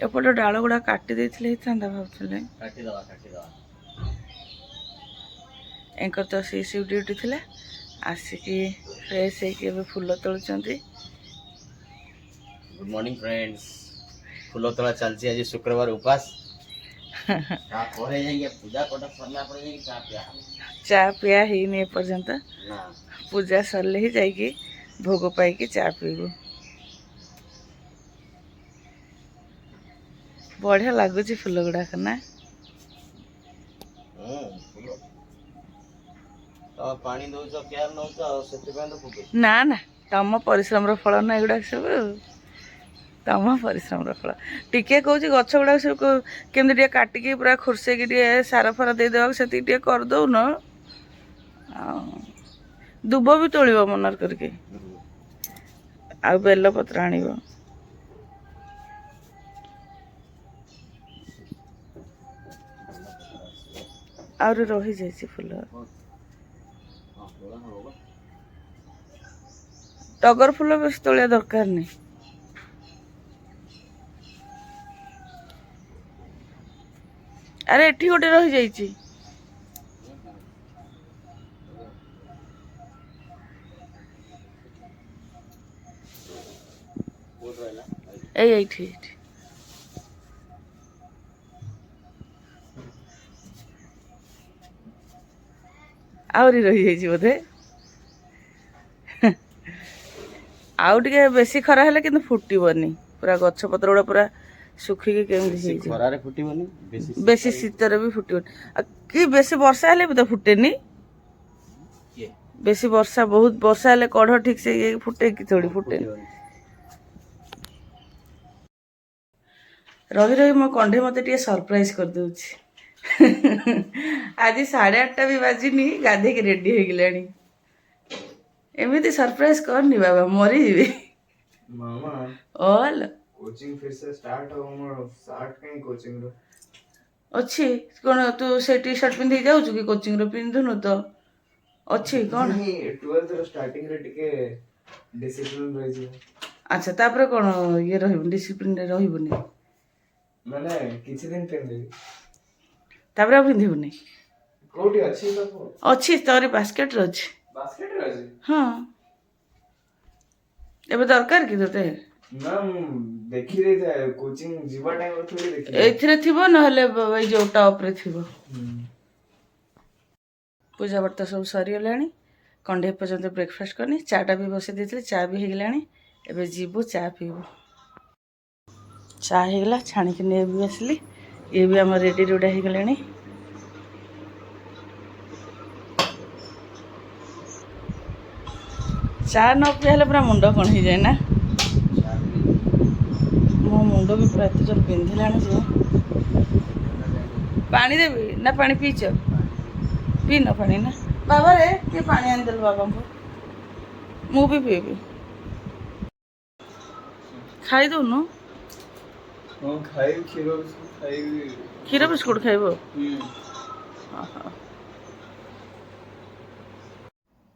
एपटे डाल गुड़ा काटी देथिले हितांदा भाबुले एंकर तो सीसी ड्यूटी थिला आसिकी फ्रेश है फूल तोलुचंती। Good morning friends. फूल तोड़ा चलती आज शुक्रवार उपास पूजा पटा सरला चा पिया ही नहीं पर्यंत पूजा सरले ही जाइए भोग पाई चा पीबू। बढ़िया लगुच फूल गुड़ाक ना पानी दौच केयर नौ ना ना तम परिश्रम फल ना एगुड़ा सब तम परिश्रम फल टिके कौच गछ गुड़ा सब केमती काटिकी पूरा खुर्सेक सार फार देदेवा से करदौ न दुब भी तोड़ मनर करके आ बेल पत्र आण आउरी रही जाइए फूल टगर फूल बेस तोलिया दरकार नहीं। अरे एठी गोटे रही जाइए एठी आउरी रही जाइए बोधे आउ टे बेसी खरा हेले किंतु फुटबनी पूरा गछ पत्र गुड़ा पूरा सुखिकी केमती खरारे फुटबनी बेसी शीतर भी फुटबनी कि बेसी वर्षा हेले भी तो फुटेनी बेसी वर्षा बहुत वर्षा हेले कढ़ ठीक से ये फुटे कि थोड़ी फुटे रही रही मो कंढे मत सरप्राइज कर दूची आज 8:30 भी बाजिनी गाधे की रेडी हो गलानी एमती सरप्राइज करनी बाबा मरी जीवे मामा ओल कोचिंग फिर से स्टार्ट हो मोर स्टार्ट कहीं कोचिंग रो अच्छी कौन तू से टी शर्ट पिंधि जाऊ कि कोचिंग रो पिंधुनु तो अच्छी कौन 12th रो स्टार्टिंग रे टिके डिसिप्लिन रही जे। अच्छा तापर कौन ये रहबो डिसिप्लिन रे रहबोनी माने किछि दिन पिंधि तापर पिंधिबोनी कोठी अछि तो अच्छी तोरी बास्केट रे अछि बास्केट रे अछि हां एबे दरकार कि तोते ना देखि रे था कोचिंग जीवा टाइम थोड़ी देखि एथिरे थिबो नहले ए जो टॉप रे थिबो। पूजा बर्त सब सरी गलानी कंढे पर्यंत ब्रेकफास्ट करनी चाटा भी बसई देते चा भी हो गलानी एबे जीवु चा पीबू चा हो गला छाणिक ने भी आसली ये भी आम रेडी रुड़ा हो गलानी चा न पिया पूरा मुंड कण हो जाए ना मो मुंड भी पूरा एत जोर पिंधिला पानी देवी ना पानी पीच पी न पानी ना बाबा रे ये पानी आनदेल बाबा को मु भी पीबी खाई दउनु हां खाई क्षीर बिस्कुट खाइबो।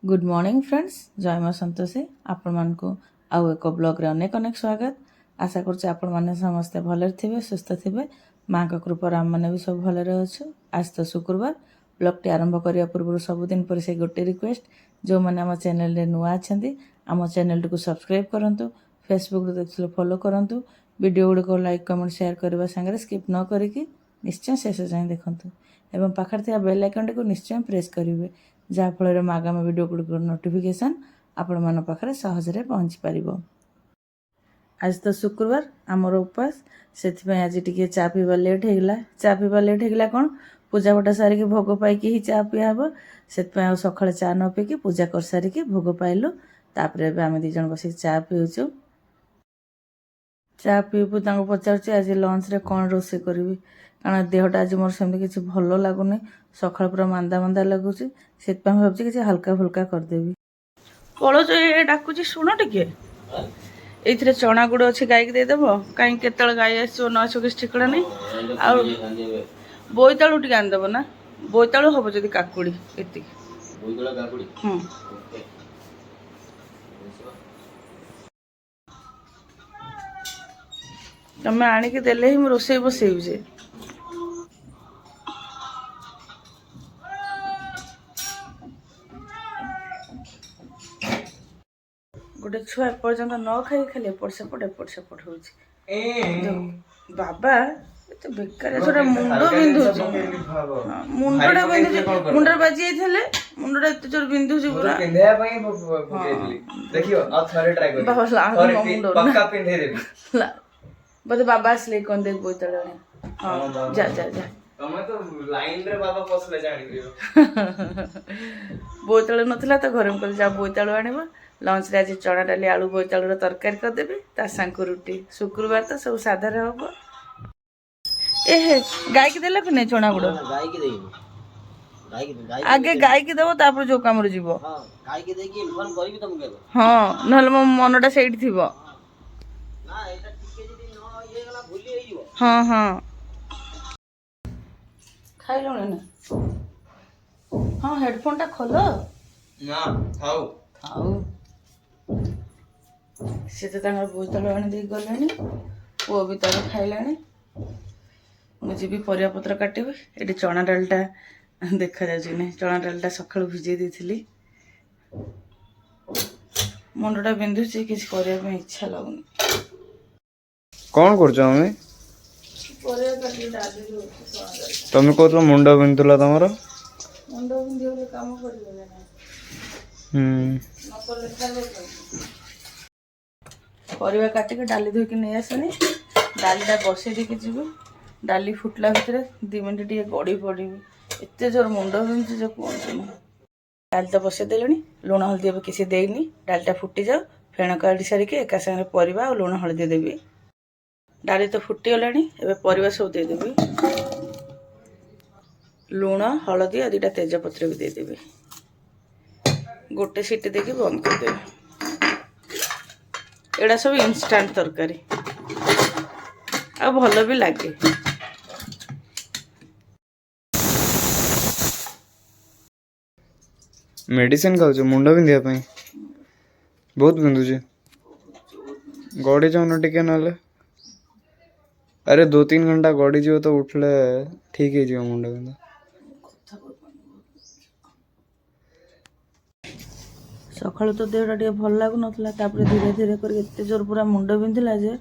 गुड मॉर्निंग फ्रेंड्स जय मां संतोषी आपण मान को आउ एक ब्लॉग रे अनेक अनेक स्वागत आशा करछ आपण माने समस्त भले थिबे सुस्थ थिबे मां का कृपा आम माने भी सब भले रहछु। आज तो शुक्रवार ब्लॉग टी आरंभ करिया पूर्व सबुदिन पर से गोटे रिक्वेस्ट जो मैंने आम चैनल रे नुआ अछंती आम चैनल को सब्सक्राइब करंतु फेसबुक रे देखले फॉलो करंतु वीडियो गुड को लाइक कमेंट शेयर करबा संगे स्किप न करिकि निश्चय शेष जाए देखंतु एवं पाखर थिया बेल आइकन को निश्चय प्रेस करिवे जहाँ फल में आगामी वीडियो गुड़ नोटिफिकेशन आपण मान पाखे सहज पहुँची पार। आज तो शुक्रवार आमर उपास से आज टी चा पीवा लेट होगा चा पीवा लेट होगा कौन पूजा बटा सारिकी भोग पाई ही चा पिया हम से सका चा न पीकी पूजा कर सारिकी भोग पाइलु तापर आम दीज बस चा पीऊचु चा पीबू पचार आज लंच रे कौन रोसे करी कारण देहटा आज मोर सेमती किसी भल लगुनि सका पूरा मांदा मांदा लगुच से भावी किसी हल्का फुल्का करदेवी कल जो डाकुची शुण टे ये चना गुड़ अच्छे गाई की देदेव कहीं केत गाई आसो न आसो किसी ठिकना नहीं आ बोईतालु टे आनदेव ना बोईतालु हम जदि काकुड़ी ये ତମେ ଆଣିକି ଦେଲେ ହିଁ ମୁଁ ରୋଷେଇ ବସେଇବି ଯେ। ଗୋଟେ ଛୁଆ ଏପର୍ଯ୍ୟନ୍ତ ନ ଖାଇ ଖାଲି ଏପଟ ସେପଟ ହଉଛି। ବାବା ଏତେ ବେକାର ଛୁଆଟା ମୁଣ୍ଡ ବିନ୍ଧୁଛି। ମୁଣ୍ଡଟା ବିନ୍ଧୁଛି, ମୁଣ୍ଡରେ ବାଜି ଯାଇଥିଲେ ମୁଣ୍ଡଟା ଏତେ ଜୋର ବିନ୍ଧୁଛି ପୁରା। ପିନ୍ଧେଇବା ପାଇଁ ପକେଇଥିଲି। ଦେଖିବ ଆଉ ଥରେ ଟ୍ରାଏ କରିବ। ବୋଧେ ବାବା ଆସିଲେ କଣ ଦେବି ବୋଇତାଳୁ ଆଣି। ହଁ ଯା ଯା ଯା। ତମେ ତ ଲାଇନରେ ବାବା ପଶିଲେ ଜାଣିପାରିବ। ବୋଇତାଳୁ ନଥିଲା ତ ଘରେ ମୁଁ କହିଲି ଯା ବୋଇତାଳୁ ଆଣିବ। ଲଞ୍ଚରେ ଆଜି ଚଣା ଡାଲି ଆଳୁ ବୋଇତାଳୁର ତରକାରୀ କରିଦେବି, ତା ସାଙ୍ଗକୁ ରୁଟି। ଶୁକ୍ରବାର ତ ସବୁ ସାଧାରେ ହବ। ଏହେ ଗାଈକି ଦେଲ କି ନାଇଁ ଚଣା ଗୁଡ? ଗାଈକି ଦେଇନି। ଆଗେ ଗାଈକି ଦବ ତାପରେ ଯୋଉ କାମରେ ଯିବ। ଗାଈକି ଦେଇକି ଇନଫର୍ମ କରିବି ତମକୁ ଏବେ। ହଁ ନହେଲେ ମୋ ମନଟା ସେଇଠି ଥିବ। ନା ଏଇଟା ଟିକେ ଯଦି ନ ଇଏ ହେଇଗଲା ଭୁଲି ହେଇଯିବ। ହଁ ହଁ ଖାଇଲଣି ନା? ହଁ ହେଡଫୋନଟା ଖୋଲ। ନା ଥାଉ। ଆଉ ସେ ତ ତାଙ୍କର ବୋଇତାଳୁ ଆଣି ଦେଇକି ଗଲେଣି। ପୁଅ ବି ତାର ଖାଇଲାଣି। ମୁଁ ଯିବି ପରିବା ପତ୍ର କାଟିବି। ଏଠି ଚଣା ଡାଲିଟା ଦେଖାଯାଉଛି ନାହିଁ। ଚଣା ଡାଲିଟା ସକାଳୁ ଭିଜେଇ ଦେଇଥିଲି। ମୁଣ୍ଡଟା ବିନ୍ଧୁଛି, କିଛି କରିବା ପାଇଁ ଇଚ୍ଛା ଲାଗୁନି। କଣ କରୁଛ ଆମେ? ପରିବା କାଟିକି ଡାଲି ଦଉଛି ଚଣା ଡାଲି। ତମେ କହୁଥିଲ ମୁଣ୍ଡ ବିନ୍ଧୁଥିଲା ତମର? ମୁଣ୍ଡ ବିନ୍ଧିବ ବୋଲି କାମ କରିବ ନା ନାହିଁ। ନକଲେ ଖାଇବ କେମିତି? ପରିବା କାଟିକି ଡାଲି ଧୋଇକି ନେଇ ଆସିନି। ଡାଲିଟା ବସେଇ ଦେଇକି ଯିବି। ଡାଲି ଫୁଟିଲା ଭିତରେ 2 ମିନିଟ୍ ଟିକେ ଗଡ଼ି ପଡ଼ିବି। ଏତେ ଜୋର ମୁଣ୍ଡ ବିନ୍ଧୁଛି ଯେ କୁହନ୍ତୁନି। ଡାଲି ତ ବସେଇ ଦେଲେଣି, ଲୁଣ ହଳଦୀ ଏବେ କିଛି ଦେଇନି। ଡାଲିଟା ଫୁଟିଯାଉ, ଫେଣ କାଢ଼ି ସାରିକି ଏକା ସାଙ୍ଗରେ ପରିବା ଆଉ ଲୁଣ ହଳଦୀ ଦେବି। ଡାଲି ତ ଫୁଟିଗଲାଣି, ଏବେ ପରିବା ସବୁ ଦେଇଦେବି। ଲୁଣ ହଳଦୀ ଆଉ 2ଟା ତେଜପତ୍ର ବି ଦେଇଦେବି। ଗୋଟେ ସିଟି ଦେଇକି ବନ୍ଦ କରିଦେବି। ଏଇଟା ସବୁ ଇନଷ୍ଟାଣ୍ଟ ତରକାରୀ, ଆଉ ଭଲ ବି ଲାଗେ। ମେଡିସିନ ଖାଉଛ ମୁଣ୍ଡ ବିନ୍ଧିବା ପାଇଁ? ବହୁତ ବିନ୍ଧୁଛି। ଗଡ଼ି ଯାଉନ ଟିକେ ନହେଲେ। अरे 2-3 घंटा गड़ी जीव तो उठले ठीक है जीव मुंड बिंधा। ସକାଳୁ ତ ଦେହଟା ଟିକେ ଭଲ ଲାଗୁନଥିଲା, ତାପରେ ଧୀରେ ଧୀରେ କରି ଏତେ ଜୋର ପୁରା ମୁଣ୍ଡ ବିନ୍ଧିଲା ଯେ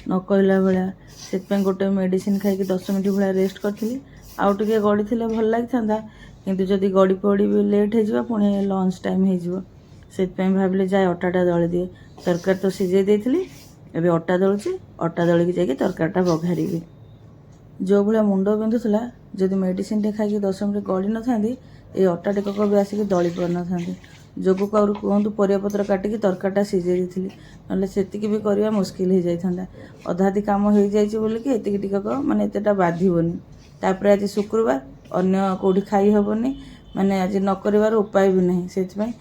ନ କହିଲା ଭଳିଆ। ସେଥିପାଇଁ ଗୋଟେ ମେଡ଼ିସିନ ଖାଇକି 10 ମିନିଟ୍ ଭଳିଆ ରେଷ୍ଟ କରିଥିଲି। ଆଉ ଟିକେ ଗଡ଼ିଥିଲେ ଭଲ ଲାଗିଥାନ୍ତା, କିନ୍ତୁ ଯଦି ଗଡ଼ି ପଡ଼ିବି ଲେଟ୍ ହେଇଯିବ, ପୁଣି ଲଞ୍ଚ ଟାଇମ୍ ହେଇଯିବ। ସେଥିପାଇଁ ଭାବିଲି ଯାଏ ଅଟାଟା ଦଳି ଦିଏ। ତରକାରୀ ତ ସିଝେଇ ଦେଇଥିଲି, ଏବେ ଅଟା ଦଳୁଛି। ଅଟା ଦଳିକି ଯାଇକି ତରକାରୀଟା ବଘାରିବି। ଯେଉଁ ଭଳିଆ ମୁଣ୍ଡ ବିନ୍ଧୁଥିଲା, ଯଦି ମେଡ଼ିସିନଟେ ଖାଇକି 10 ମିନିଟ୍ ଗଡ଼ି ନଥାନ୍ତି, ଏଇ ଅଟା ଟିକକ ବି ଆସିକି ଦଳି ପାରିନଥାନ୍ତି। ଯୋଗକୁ ଆହୁରି କୁହନ୍ତୁ ପରିବାପତ୍ର କାଟିକି ତରକାରୀଟା ସିଝେଇ ଦେଇଥିଲି, ନହେଲେ ସେତିକି ବି କରିବା ମୁସ୍କିଲ ହେଇଯାଇଥାନ୍ତା। ଅଧାଅଧି କାମ ହେଇଯାଇଛି ବୋଲିକି ଏତିକି ଟିକକ ମାନେ ଏତେଟା ବାଧିବନି। ତାପରେ ଆଜି ଶୁକ୍ରବାର, ଅନ୍ୟ କେଉଁଠି ଖାଇ ହେବନି, ମାନେ ଆଜି ନ କରିବାର ଉପାୟ ବି ନାହିଁ। ସେଥିପାଇଁ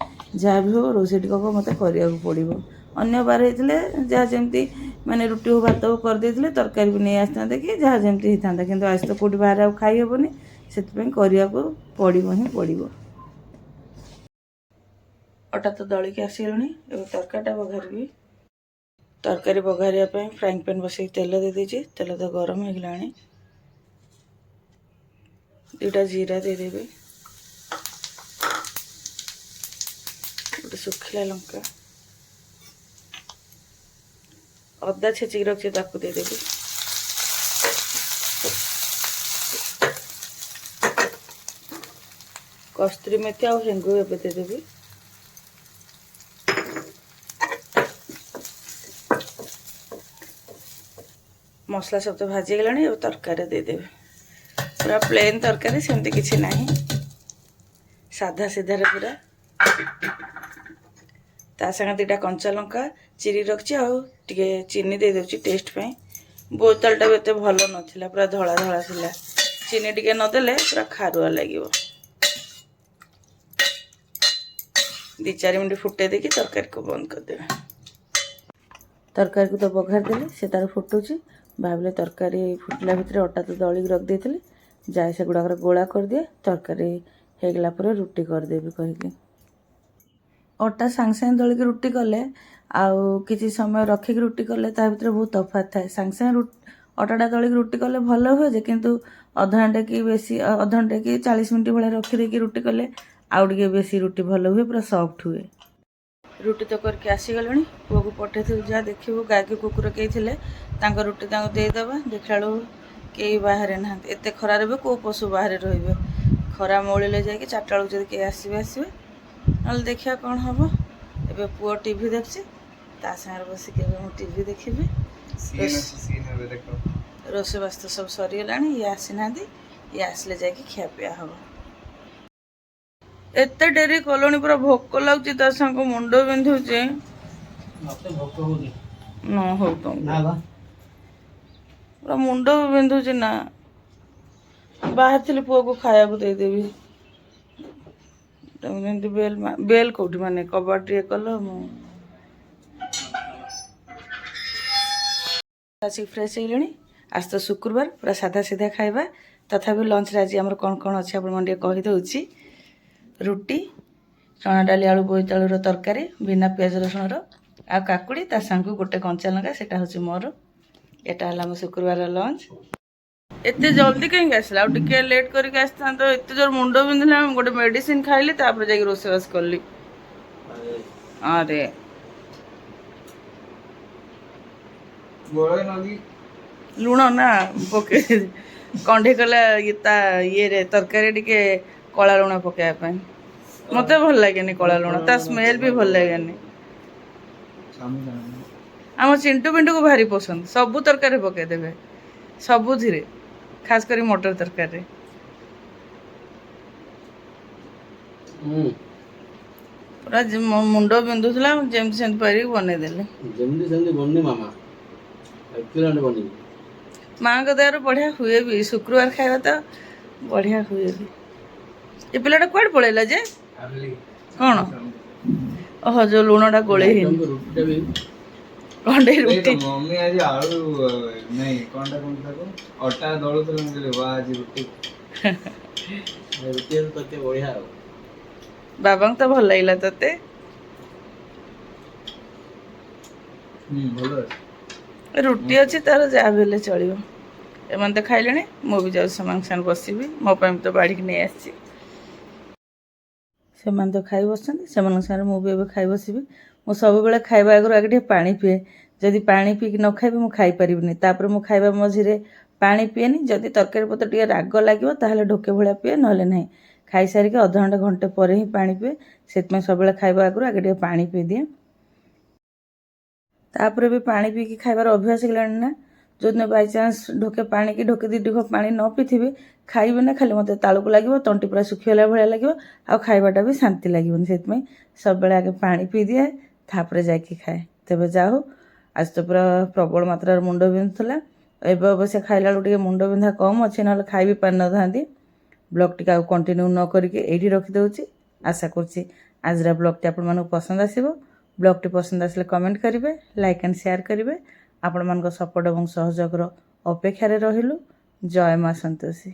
ଯାହା ବି ହଉ ରୋଷେଇ ଟିକକ ମୋତେ କରିବାକୁ ପଡ଼ିବ। ଅନ୍ୟ ବାର ହେଇଥିଲେ ଯାହା ଯେମିତି ମାନେ ରୁଟି ହଉ ଭାତ ହଉ କରିଦେଇଥିଲେ, ତରକାରୀ ବି ନେଇ ଆସିଥାନ୍ତେ କି ଯାହା ଯେମିତି ହେଇଥାନ୍ତା। କିନ୍ତୁ ଆଜି ତ କେଉଁଠି ବାହାରେ ଆଉ ଖାଇ ହେବନି, ସେଥିପାଇଁ କରିବାକୁ ପଡ଼ିବ ହିଁ ପଡ଼ିବ। ଅଟା ତ ଦଳିକି ଆସିଗଲାଣି, ଏବେ ତରକାରୀଟା ବଘାରିବି। ତରକାରୀ ବଘାରିବା ପାଇଁ ଫ୍ରାଇଂ ପ୍ୟାନ୍ ବସେଇକି ତେଲ ଦେଇଦେଇଛି। ତେଲ ତ ଗରମ ହେଇଗଲାଣି। 2ଟା ଜିରା ଦେଇଦେବି, ଗୋଟେ ଶୁଖିଲା ଲଙ୍କା, ଅଦା ଛେଚିକି ରଖିଛି ତାକୁ ଦେଇଦେବି। କସ୍ତୁରୀ ମେଥି ଆଉ ହେଙ୍ଗୁ ଏବେ ଦେଇଦେବି। ମସଲା ସବୁ ତ ଭାଜିଗଲାଣି, ଏବେ ତରକାରୀ ଦେଇଦେବି। ପୁରା ପ୍ଲେନ୍ ତରକାରୀ, ସେମିତି କିଛି ନାହିଁ, ସାଧା ସିଧାରେ ପୁରା। ତା ସାଙ୍ଗେ 2ଟା କଞ୍ଚା ଲଙ୍କା ଚିରି ରଖିଛି, ଆଉ ଟିକେ ଚିନି ଦେଇଦେଉଛି ଟେଷ୍ଟ ପାଇଁ। ବୋଇତାଳୁଟା ବି ଏତେ ଭଲ ନଥିଲା, ପୁରା ଧଳା ଧଳା ଥିଲା। ଚିନି ଟିକେ ନଦେଲେ ପୁରା ଖାରୁଆ ଲାଗିବ। 2-4 ମିନିଟ୍ ଫୁଟେଇ ଦେଇକି ତରକାରୀକୁ ବନ୍ଦ କରିଦେବେ। ତରକାରୀକୁ ତ ବଘାରି ଦେଲି, ସେ ତାର ଫୁଟୁଛି। ଭାବିଲେ ତରକାରୀ ଫୁଟିଲା ଭିତରେ ଅଟା ତ ଦଳିକି ରଖିଦେଇଥିଲି, ଯାଏ ସେଗୁଡ଼ାକର ଗୋଳା କରିଦିଏ। ତରକାରୀ ହେଇଗଲା ପରେ ରୁଟି କରିଦେବି କହିକି। ଅଟା ସାଙ୍ଗେ ସାଙ୍ଗେ ଦଳିକି ରୁଟି କଲେ ଆଉ କିଛି ସମୟ ରଖିକି ରୁଟି କଲେ ତା ଭିତରେ ବହୁତ ତଫାତ୍ ଥାଏ। ସାଙ୍ଗେ ସାଙ୍ଗେ ଅଟାଟା ଦଳିକି ରୁଟି କଲେ ଭଲ ହୁଏ ଯେ, କିନ୍ତୁ ଅଧଘଣ୍ଟେ କି ବେଶୀ ଅଧଘଣ୍ଟେ କି 40 ମିନିଟ୍ ଭଳିଆ ରଖିଦେଇକି ରୁଟି କଲେ ଆଉ ଟିକେ ବେଶୀ ରୁଟି ଭଲ ହୁଏ, ପୁରା ସଫ୍ଟ ହୁଏ। ରୁଟି ତ କରିକି ଆସିଗଲେଣି, ପୁଅକୁ ପଠେଇଥିଲୁ ଯାହା ଦେଖିବୁ ଗାଈ କି କୁକୁର କେହି ଥିଲେ ତାଙ୍କ ରୁଟି ତାଙ୍କୁ ଦେଇଦେବା। ଦେଖିଲା ବେଳକୁ କେହି ବାହାରେ ନାହାନ୍ତି। ଏତେ ଖରାରେ ବି କେଉଁ ପଶୁ ବାହାରେ ରହିବେ? ଖରା ମଉଳିଲେ ଯାଇକି 4ଟା ବେଳକୁ ଯଦି କେହି ଆସିବେ, ନହେଲେ ଦେଖିବା କ'ଣ ହେବ। ଏବେ ପୁଅ ଟିଭି ଦେଖୁଛି, ତା ସାଙ୍ଗରେ ବସିକି ଏବେ ମୁଁ ଟିଭି ଦେଖିବି। ରୋଷେଇବାସ ତ ସବୁ ସରିଗଲାଣି, ଇଏ ଆସିନାହାନ୍ତି, ଇଏ ଆସିଲେ ଯାଇକି ଖିଆପିଆ ହେବ। ଏତେ ଡେରି କଲଣି, ପୁରା ଭୋକ ଲାଗୁଛି, ତା ସାଙ୍ଗ ମୁଣ୍ଡ ବିନ୍ଧୁଛି। ନ ହଉ ତମକୁ ପୁରା ମୁଣ୍ଡ ବିନ୍ଧୁଛି ନା। ବାହାରିଥିଲି ପୁଅକୁ ଖାଇବାକୁ ଦେଇଦେବି, ଯେମିତି ବେଲ୍ କୋଉଠି ମାନେ କବାଟ ଟିକେ କଲ। ମୁଁ ଆସିକି ଫ୍ରେଶ୍ ହେଇଗଲିଣି। ଆଜି ତ ଶୁକ୍ରବାର, ପୁରା ସାଧା ସିଧା ଖାଇବା। ତଥାପି ଲଞ୍ଚରେ ଆଜି ଆମର କ'ଣ କ'ଣ ଅଛି ଆପଣଙ୍କୁ ଟିକେ କହିଦେଉଛି। ରୁଟି, ଚଣା ଡାଲି ଆଳୁ ବୋଇତାଳୁର ତରକାରୀ ବିନା ପିଆଜ ରସୁଣର, ଆଉ କାକୁଡ଼ି, ତା ସାଙ୍ଗକୁ ଗୋଟେ କଞ୍ଚା ଲଙ୍କା, ସେଇଟା ହେଉଛି ମୋର। ଏଟା ହେଲା ଆମ ଶୁକ୍ରବାର ଲଞ୍ଚ। ଏତେ ଜଲ୍ଦି କାହିଁକି ଆସିଲା? ଆଉ ଟିକେ ଲେଟ୍ କରିକି ଆସିଥାନ୍ତ। ଏତେ ଜୋର ମୁଣ୍ଡ ବିନ୍ଧିଲା, ଗୋଟେ ମେଡ଼ିସିନ ଖାଇଲି, ତାପରେ ଯାଇକି ରୋଷେଇବାସ କଲି। ଆରେ ଲୁଣ ନା ପକେଇ କଣ୍ଢେଇ କଲା ତା ଇଏରେ ତରକାରୀ ଟିକେ କଳା ଲୁଣ ପକେଇବା ପାଇଁ। ମତେ ଭଲ ଲାଗେନି କଳା ଲୁଣ, ତା ସ୍ମେଲ ବି ଭଲ ଲାଗେନି। ଆମ ଚିଣ୍ଟୁ ପିଣ୍ଟୁକୁ ଭାରି ପସନ୍ଦ, ସବୁ ତରକାରୀ ପକେଇଦେବେ, ସବୁଥିରେ, ଖାସ କରି ମଟର ତରକାରୀରେ। ପୁରା ମୁଣ୍ଡ ବିନ୍ଧୁଥିଲା, ଯେମିତି ସେମିତି ପାରିକି ବନେଇଦେଲି। ମାଙ୍କ ଦେହରୁ ବଢ଼ିଆ ହୁଏ ବି, ଶୁକ୍ରବାର ଖାଇବା ତ ବଢ଼ିଆ ହୁଏ ବି। ଏ ପିଲାଟା କୁଆଡ଼େ ପଳେଇଲା ଯେ? କ'ଣ? ଓହୋ, ଯୋଉ ଲୁଣଟା ଗୋଳେଇ ହେଇନି। କଣ୍ଢେଇ ରୁଟି ମମ୍ମି ଆଜି ଆଳୁ ନାଇଁ କଣଟା କୁହନ୍ତି ତାକୁ, ଅଟା ଦଳୁଥିଲେ। ମୁଁ କହିଲି ବା ଆଜି ରୁଟି ତତେ ବଢିଆ ଆଉ। ବାବାଙ୍କୁ ତ ଭଲ ଲାଗିଲା ତତେ? ଭଲ ଅଛି। ରୁଟି ଅଛି ତାର, ଯାହା ବି ହେଲେ ଚଳିବ। ଏମାନେ ତ ଖାଇଲେଣି, ମୁଁ ବି ଯାଉଛି ସେମାନଙ୍କ ସାଙ୍ଗରେ ବସିବି। ମୋ ପାଇଁ ତ ବାଢ଼ିକି ନେଇ ଆସିଛି। ସେମାନେ ତ ଖାଇ ବସିଛନ୍ତି, ସେମାନଙ୍କ ସାଙ୍ଗରେ ମୁଁ ବି ଏବେ ଖାଇ ବସିବି। ମୁଁ ସବୁବେଳେ ଖାଇବା ଆଗରୁ ଆଗେ ଟିକେ ପାଣି ପିଏ। ଯଦି ପାଣି ପିଇକି ନ ଖାଇବି ମୁଁ ଖାଇପାରିବିନି। ତାପରେ ମୁଁ ଖାଇବା ମଝିରେ ପାଣି ପିଏନି। ଯଦି ତରକାରୀ ପତ୍ର ଟିକେ ରାଗ ଲାଗିବ ତାହେଲେ ଢୋକେ ଭଳିଆ ପିଏ, ନହେଲେ ନାହିଁ। ଖାଇସାରିକି ଅଧଘଣ୍ଟେ ଘଣ୍ଟେ ପରେ ହିଁ ପାଣି ପିଏ। ସେଥିପାଇଁ ସବୁବେଳେ ଖାଇବା ଆଗରୁ ଆଗେ ଟିକେ ପାଣି ପିଇଦିଏ। ତାପରେ ବି ପାଣି ପିଇକି ଖାଇବାର ଅଭ୍ୟାସ ହେଇଗଲାଣି ନା। ଯେଉଁଦିନ ବାଇଚାନ୍ସ ଢୋକେ ପାଣି କି ଢୋକେ 2 ଢୋକ ପାଣି ନ ପିଇଥିବି, ଖାଇବି ନା, ଖାଲି ମୋତେ ତାଳୁକୁ ଲାଗିବ, ତଣ୍ଟି ପୁରା ଶୁଖିଗଲା ଭଳିଆ ଲାଗିବ, ଆଉ ଖାଇବାଟା ବି ଶାନ୍ତି ଲାଗିବନି। ସେଥିପାଇଁ ସବୁବେଳେ ଆଗେ ପାଣି ପିଇଦିଏ, ତାପରେ ଯାଇକି ଖାଏ। ତେବେ ଯା ହଉ, ଆଜି ତ ପୁରା ପ୍ରବଳ ମାତ୍ରାରେ ମୁଣ୍ଡ ବିନ୍ଧୁଥିଲା। ଏବେ ଅବଶ୍ୟ ଖାଇଲା ବେଳକୁ ଟିକେ ମୁଣ୍ଡ ବିନ୍ଧା କମ୍ ଅଛି, ନହେଲେ ଖାଇ ବି ପାରିନଥାନ୍ତି। ବ୍ଲଗ୍ଟିକୁ ଆଉ କଣ୍ଟିନ୍ୟୁ ନ କରିକି ଏଇଠି ରଖିଦେଉଛି। ଆଶା କରୁଛି ଆଜିର ବ୍ଲଗ୍ଟି ଆପଣମାନଙ୍କୁ ପସନ୍ଦ ଆସିବ। ବ୍ଲଗ୍ଟି ପସନ୍ଦ ଆସିଲେ କମେଣ୍ଟ କରିବେ, ଲାଇକ୍ ଆଣ୍ଡ ସେୟାର କରିବେ। ଆପଣମାନଙ୍କ ସପୋର୍ଟ ଏବଂ ସହଯୋଗର ଅପେକ୍ଷାରେ ରହିଲୁ। ଜୟ ମା ସନ୍ତୋଷୀ।